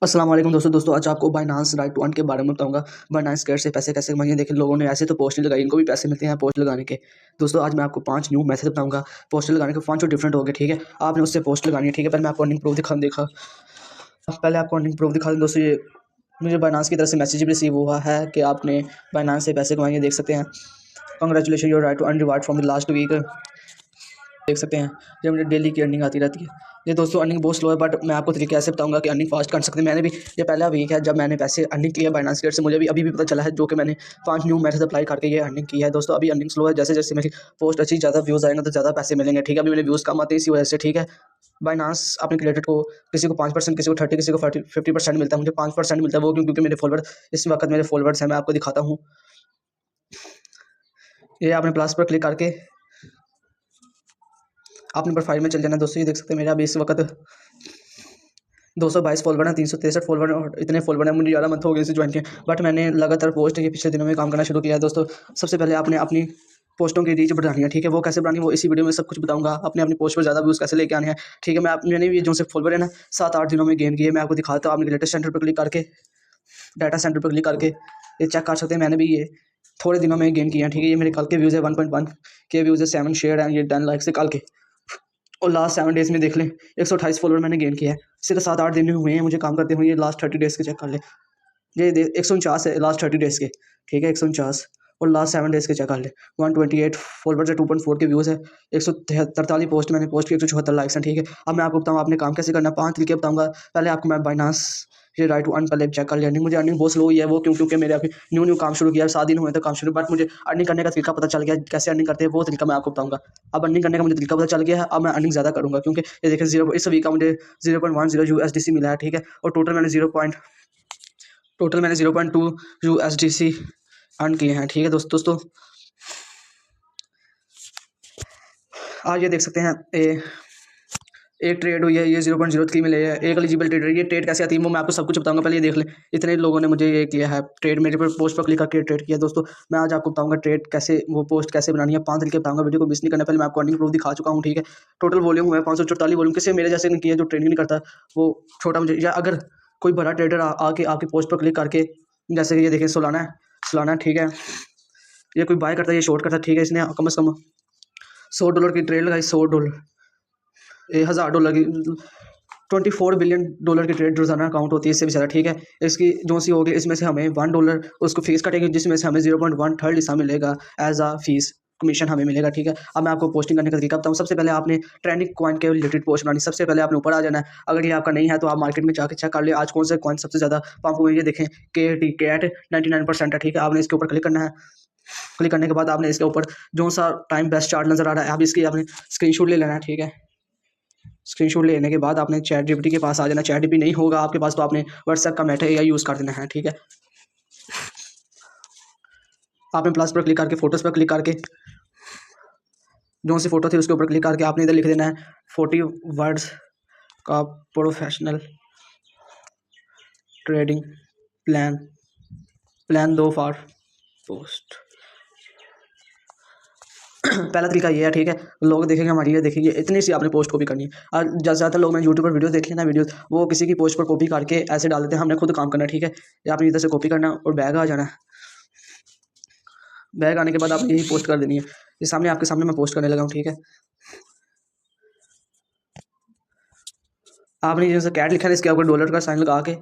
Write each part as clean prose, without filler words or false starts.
अस्सलाम वालेकुम दोस्तों आज आपको बाइनांस राइट टू अर्न के बारे में बताऊंगा। बाइनांस कैट से पैसे कैसे कमाएंगे। देखिए लोगों ने ऐसे तो पोस्ट लगाई, इनको भी पैसे मिलते हैं पोस्ट लगाने के। दोस्तों आज मैं आपको 5 न्यू मेथड बताऊंगा पोस्ट लगाने के। 5 डिफरेंट हो गए, ठीक है। आपने उससे पोस्ट लगानी है, ठीक है। पहले मैं आपको अर्निंग प्रूफ देखा पहले आपको अर्निंग प्रूफ दिखा दूं दोस्तों। ये मुझे बाइनांस की तरफ से मैसेज भी रिसीव हुआ है कि आपने बाइनांस से पैसे कमाएंगे। देख सकते हैं, congratulation your right to earn reward from the last week. देख सकते हैं ये मुझे डेली की अर्निंग आती रहती है। ये दोस्तों अर्निंग बहुत स्लो है, बट मैं आपको तरीके ऐसे बताऊंगा कि अर्निंग फास्ट कर सकते हैं। मैंने भी ये पहला वीक है जब मैंने पैसे अर्निंग किया बाइनांस गेट से। मुझे भी अभी भी पता चला है, जो कि मैंने 5 न्यू मेथड अप्लाई करके ये अर्निंग की है। दोस्तों अभी अर्निंग स्लो है, जैसे जैसे मेरी पोस्ट अच्छी ज़्यादा व्यूज़ आएंगे तो ज़्यादा पैसे मिलेंगे, ठीक है। अभी मेरे व्यूज़ कम आते हैं इसी वजह से, ठीक है। बाइनांस अपने क्रेडिट को किसी को 5%, किसी को 30%, किसी को 50% मिलता है। मुझे 5% मिलता है, वो क्योंकि मेरे फॉलोवर इस वक्त मेरे फॉलोवर्स हैं। मैं आपको दिखाता हूँ। ये आपने प्लस पर क्लिक करके आपने प्रोफाइल में चल जाना दोस्तों। ये देख सकते हैं मेरा अभी इस वक्त 222 फॉलोवर है, 363 फॉलोवर है और इतने फॉलोवर हैं। मुझे 11 मंथ हो गए इसे ज्वाइन किया, बट मैंने लगातार पोस्ट ये पिछले दिनों में काम करना शुरू किया है दोस्तों। सबसे पहले आपने अपनी पोस्टों की रीच बढ़ानी है, ठीक है। वो कैसे बढ़ानी है वो इसी वीडियो में सब कुछ बताऊंगा। अपने अपनी पोस्ट पर ज़्यादा व्यूज़ कैसे लेके आने हैं, ठीक है। मैंने भी जो से फॉलोवर है ना 7-8 दिनों में गेन किए। मैं आपको दिखाता हूँ। आपने लेटेस्ट सेंटर पर क्लिक करके डाटा सेंटर पर क्लिक करके ये चेक कर सकते हैं। मैंने भी ये थोड़े दिनों में गेन किया, ठीक है। ये मेरे कल के व्यूज़ है 1.1 के व्यूज़ है, 7 शेयर हैं, ये 10 लाइक से कल के। और लास्ट 7 डेज़ में देख लें 128 फॉलोवर मैंने गेन किया है। सिर्फ 7-8 दिन हुए हैं मुझे काम करते हुए। ये लास्ट 30 डेज़ के चेक कर ले। ये 149 है लास्ट 30 डेज़ के, ठीक है। 149 और लास्ट 7 डेज़ के चेक कर ले। 128 फॉलोवर्स है, 2.4 के व्यूज़ है, 143 पोस्ट मैंने पोस्ट की, 174 लाइक्स हैं, ठीक है। अब मैं आपको बताऊँ आपने काम कैसे करना है। 5 तरीके बताऊँगा। पहले आपको मैं बाइनांस ये राइट टू अर्न पहले चेक कर लिया। अर्निंग मुझे अर्निंग बहुत स्लो हुई है, वो क्योंकि मेरे अभी न्यू काम शुरू किया, 7 दिन हुए थे काम शुरू, बट मुझे अर्निंग करने का तरीका पता चल गया। कैसे अर्निंग करते हैं वो तरीका मैं आपको बताऊँगा। अब अर्निंग करने का मुझे तरीका पता चल गया है। अब मैं अर्निंग ज़्यादा करूँगा, क्योंकि ये देखें इस वीक का मुझे 0.10 USDC मिला है, ठीक है। और टोटल मैंने 0.2 USDC अर्न किए हैं, ठीक है दोस्तों। आज ये देख सकते हैं एक ट्रेड हुई है, ये 0.03 में ले है। एक एलिजिबल ट्रेड है। ये ट्रेड कैसे आती है वो मैं आपको सब कुछ बताऊंगा। पहले ये देख लें इतने लोगों ने मुझे ये किया है ट्रेड, मेरे पर पोस्ट पर क्लिक करके ट्रेड किया। दोस्तों मैं आज आपको बताऊंगा ट्रेड कैसे, वो पोस्ट कैसे बनानी है। 5 तरीके बताऊंगा, वीडियो को मिस नहीं करना। पहले मैं आपको अर्निंग प्रूफ दिखा चुका हूँ, ठीक है। टोटल वॉल्यूम हुआ है 544 वॉल्यूम। किसी मेरे जैसे ने किया जो ट्रेडिंग नहीं करता वो छोटा मुझे, या अगर कोई बड़ा ट्रेडर आके आपकी पोस्ट पर क्लिक करके, जैसे कि ये देखें सोलाना, ठीक है। ये कोई बाय करता है, ये शॉर्ट करता है, ठीक है। इसने कम से कम $100 की ट्रेड लगाई। $100 $1000 की 24 बिलियन डॉलर की ट्रेड रोजाना अकाउंट होती है, इससे भी ज़्यादा, ठीक है। इसकी जो सी होगी इसमें से हमें $1 उसको फीस कटेगी, जिसमें से हमें 0.1/3 हिस्सा मिलेगा एज आ फीस, कमीशन हमें मिलेगा, ठीक है। अब मैं आपको पोस्टिंग करने का तरीका बताऊँ। सबसे पहले आपने ट्रेंडिंग कॉइन के रिलेटेड पोस्ट बनानी। सबसे पहले आपने ऊपर आ जाना है। अगर ये आपका नहीं है तो आप मार्केट में जाकर चेक कर ले आज कौन से कॉइन सबसे ज़्यादा पंप हुए। ये देखें KAT 99% है, ठीक है। आपने इसके ऊपर क्लिक करना है। क्लिक करने के बाद आपने इसके ऊपर जो सा टाइम बेस्ट चार्ट नज़र आ रहा है, आप इसकी आपने स्क्रीनशॉट ले लेना है, ठीक है। स्क्रीनशॉट लेने के बाद आपने चैट जीपीटी के पास आ जाना। चैट जीपीटी नहीं होगा आपके पास तो आपने व्हाट्सएप का मेटा AI यूज़ कर देना है, ठीक है। आपने प्लस पर क्लिक करके फोटोज़ पर क्लिक करके जो सी फोटो थी उसके ऊपर क्लिक करके आपने इधर लिख देना है 40 वर्ड्स का प्रोफेशनल ट्रेडिंग प्लान दो फॉर पोस्ट। पहला तरीका ये है, ठीक है। लोग देखेंगे हमारी, ये देखेंगे इतनी सी आपने पोस्ट कॉपी करनी है। और ज़्यादातर लोग मैंने यूट्यूब पर वीडियो देखे ना, वीडियो वो किसी की पोस्ट पर कॉपी करके ऐसे डाल देते हैं। हमने खुद काम करना है, ठीक है। ये आपने इधर से कॉपी करना और बैग आ जाना है। बैग आने के बाद आपने यही पोस्ट कर देनी है। ये सामने आपके सामने मैं पोस्ट करने लगा हूँ, ठीक है। आपने जैसे कैट लिखा है इसके ऊपर डॉलर का साइन लगा के,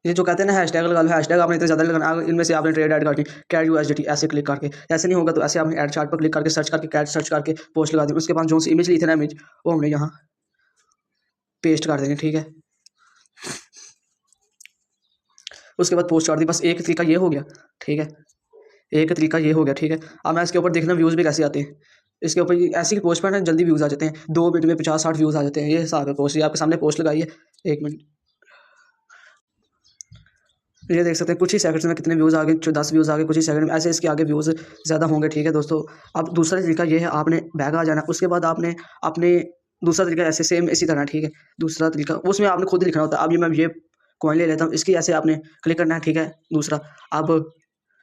ये जो कहते हैं ना हैशटैग लगा लो, हैशटैग आपने इतने ज़्यादा लगाना। इनमें से आपने ट्रेड ऐड करनी कैट USDT ऐसे क्लिक करके। ऐसे नहीं होगा तो ऐसे आपने ऐड चार्ट पर क्लिक करके सर्च करके कैट सर्च करके पोस्ट लगा दी। उसके बाद जो सी इमेज ली थी ना, इमेज वो हमने यहाँ पेस्ट कर देंगे, ठीक है। उसके बाद पोस्ट कर दी। बस एक तरीका ये हो गया, ठीक है। एक तरीका ये हो गया, ठीक है। अब मैं इसके ऊपर देखना व्यूज़ भी कैसे आते हैं। इसके ऊपर ऐसी पोस्ट पर ना जल्दी व्यूज़ आ जाते हैं, 2 मिनट में 50-60 व्यूज़ आ जाते हैं। ये हिसाब है पोस्ट। ये आपके सामने पोस्ट लगाई है, 1 मिनट। ये देख सकते हैं कुछ ही सेकंड्स में कितने व्यूज़ आ गए, 10 व्यूज़ आ गए कुछ ही सेकंड में। ऐसे इसके आगे व्यूज़ ज़्यादा होंगे, ठीक है दोस्तों। अब दूसरा तरीका ये है, आपने बैग आ जाना। उसके बाद आपने अपने दूसरा तरीका ऐसे सेम इसी तरह, ठीक है। दूसरा तरीका उसमें आपने खुद लिखना होता है। अब ये मैं ये कॉइन ले लेता हूँ, इसकी ऐसे आपने क्लिक करना है, ठीक है। दूसरा अब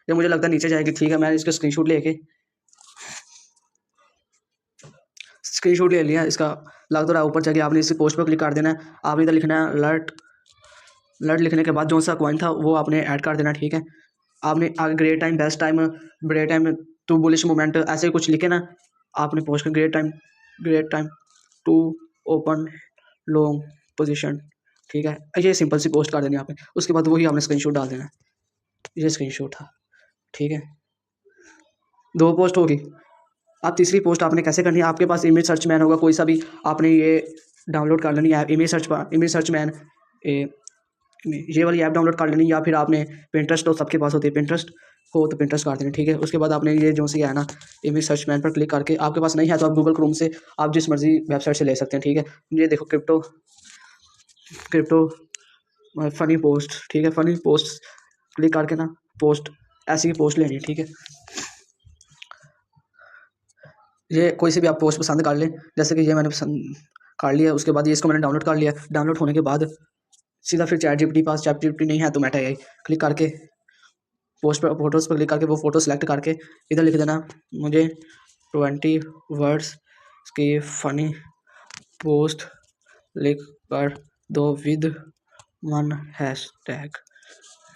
ये मुझे लगता है नीचे जाएगी, ठीक है। मैंने इसका स्क्रीनशॉट ले लिया। इसका लग तो रहा है ऊपर जाके आपने इसी पोस्ट पर क्लिक कर देना है। आपने इधर लिखना है अलर्ट लर्ट लिखने के बाद जो सा कॉइन था वो आपने ऐड कर देना, ठीक है। आपने आगे great time, best time, great time to bullish moment ऐसे कुछ लिखे ना, आपने पोस्ट कर great time to open long position, ठीक है। ये सिंपल सी पोस्ट कर देनी आपने। उसके बाद वही आपने स्क्रीनशॉट डाल देना। ये स्क्रीनशॉट था, ठीक है। 2 पोस्ट होगी। अब तीसरी पोस्ट आपने कैसे करनी है, आपके पास इमेज सर्च मैन होगा कोई सा भी, आपने ये डाउनलोड कर लेनी है इमेज सर्च मैन, ये वाली ऐप डाउनलोड कर लेनी, या फिर आपने पिंटरेस्ट, तो सबके पास होती है, पिंटरेस्ट हो तो पिंटरेस्ट कर देना, ठीक है। उसके बाद आपने ये जो सी है ना इमेज सर्च मैन पर क्लिक करके, आपके पास नहीं है तो आप गूगल क्रोम से आप जिस मर्जी वेबसाइट से ले सकते हैं, ठीक है। ये देखो क्रिप्टो फ़नी पोस्ट, ठीक है। फ़नी पोस्ट क्लिक करके ना पोस्ट ऐसी ही पोस्ट लेनी है, ठीक है। ये कोई सी भी आप पोस्ट पसंद कर लें, जैसे कि ये मैंने पसंद कर लिया। उसके बाद ये इसको मैंने डाउनलोड कर लिया। डाउनलोड होने के बाद सीधा फिर चैट जीपीटी नहीं है तो मेटा एआई क्लिक करके पोस्ट पर फोटोज़ पर क्लिक करके वो फ़ोटो सेलेक्ट करके इधर लिख देना, मुझे 20 वर्ड्स की फ़नी पोस्ट लिख कर दो विद 1 हैशटैग।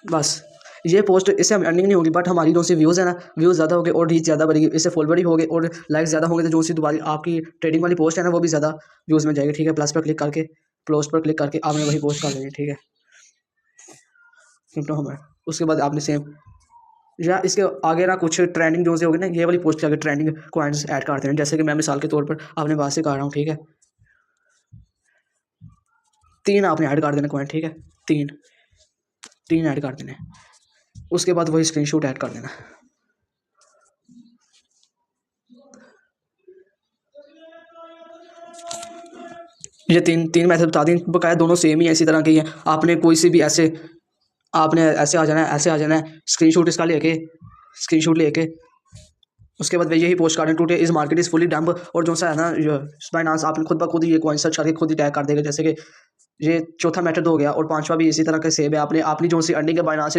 बस ये पोस्ट, इससे हम अर्निंग नहीं होगी, बट हमारी जो सी व्यूज़ है ना, व्यूज़ ज़्यादा हो गए और रीच ज़्यादा बढ़ेगी, इससे फॉलोवर भी हो गए और लाइक ज़्यादा होंगे, तो जो सी दोबारा आपकी ट्रेडिंग वाली पोस्ट है ना वो भी ज़्यादा व्यूज़ में जाएगी, ठीक है। प्लस पर क्लिक करके पोस्ट पर क्लिक करके आपने वही पोस्ट कर देनी, ठीक है। सिम्पटम हमारा। उसके बाद आपने सेम या इसके आगे ना कुछ ट्रेंडिंग जो से होगी ना, ये वाली पोस्ट के आगे ट्रेंडिंग कॉइन्स ऐड कर देना, जैसे कि मैं मिसाल के तौर पर अपने पास से कर रहा हूँ, ठीक है। 3 आपने ऐड कर देना कॉइन, ठीक है। 3 ऐड कर देने। उसके बाद वही स्क्रीनशॉट ऐड कर देना। ये तीन मेथड बता दी, बकाया दोनों सेम ही है, इसी तरह के ही हैं। आपने कोई सी भी आपने ऐसे आ जाना है स्क्रीनशॉट इसका लेके उसके बाद यही पोस्ट कर रहे हैं, टुडे इस मार्केट इज़ फुली डंप, और जो सा है ना बाइनांस आपने खुद ब खुद ही ये कॉइन सर्च करके खुद ही टैग कर देगा, जैसे कि ये चौथा मेथड हो गया। और पांचवा भी इसी तरह का सेम है। आपने अपनी जो सी अर्निंग है बाइनांस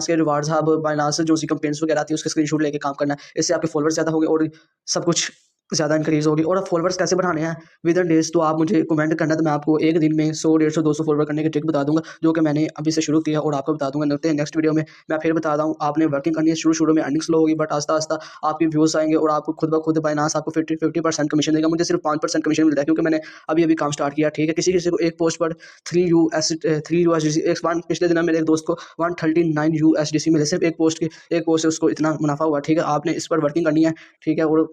के रिवार्ड्स हब, बाइनांस जो सी कंपेन्स वगैरह आती है उसके स्क्रीनशॉट लेके काम करना है। इससे आपके फॉलोअर्स ज़्यादा होंगे और सब कुछ ज़्यादा इंक्रीज़ होगी। और फॉलोअर्स कैसे बढ़ाने हैं विद इन डेज, तो आप मुझे कमेंट करना, तो मैं आपको एक दिन में 100, 150, 200 फॉलोवर करने की ट्रिक बता दूंगा, जो कि मैंने अभी से शुरू किया और आपको बता दूंगा। नेक्स्ट वीडियो में मैं फिर बता रहा हूँ। आपने वर्किंग करनी है, शुरू में अर्निंग स्लो होगी, बट आस्ता आस्ता आपकी व्यूज़ आएंगे और आपको खुद ब खुद बाइनांस आपको 50% कमीशन देगा। मुझे सिर्फ 5% कमीशन मिल रहा है, क्योंकि मैंने अभी काम स्टार्ट किया, ठीक है। किसी को एक पोस्ट पर 3 USDC, पिछले दिन मेरे एक दोस्त को 139 USDC मिले, सिर्फ एक पोस्ट से उसको इतना मुनाफा हुआ, ठीक है। आपने इस पर वर्किंग करनी है, ठीक है, और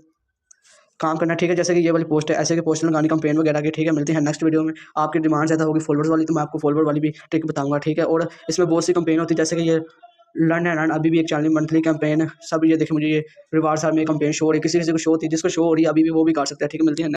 काम करना, ठीक है। जैसे कि ये वाली पोस्ट है, ऐसे की पोस्ट लगानी कंपेन वगैरह की, ठीक है। मिलती है नेक्स्ट वीडियो में। आपकी डिमांड ज़्यादा होगी फॉलोअर्स वाली, तो मैं आपको फॉलोअर वाली भी ट्रिक बताऊंगा, ठीक है। और इसमें बहुत सी कंपेन होती है, जैसे कि ये लर्न एंड अर्न अभी भी एक चैनल मंथली कैंपेन सब, ये देखिए मुझे ये रिवार्ड्स में कंपेन शो हो रही है, किसी को शो होती है, जिसको शो हो रही है अभी भी वो भी कर सकता है, ठीक है। मिलती है।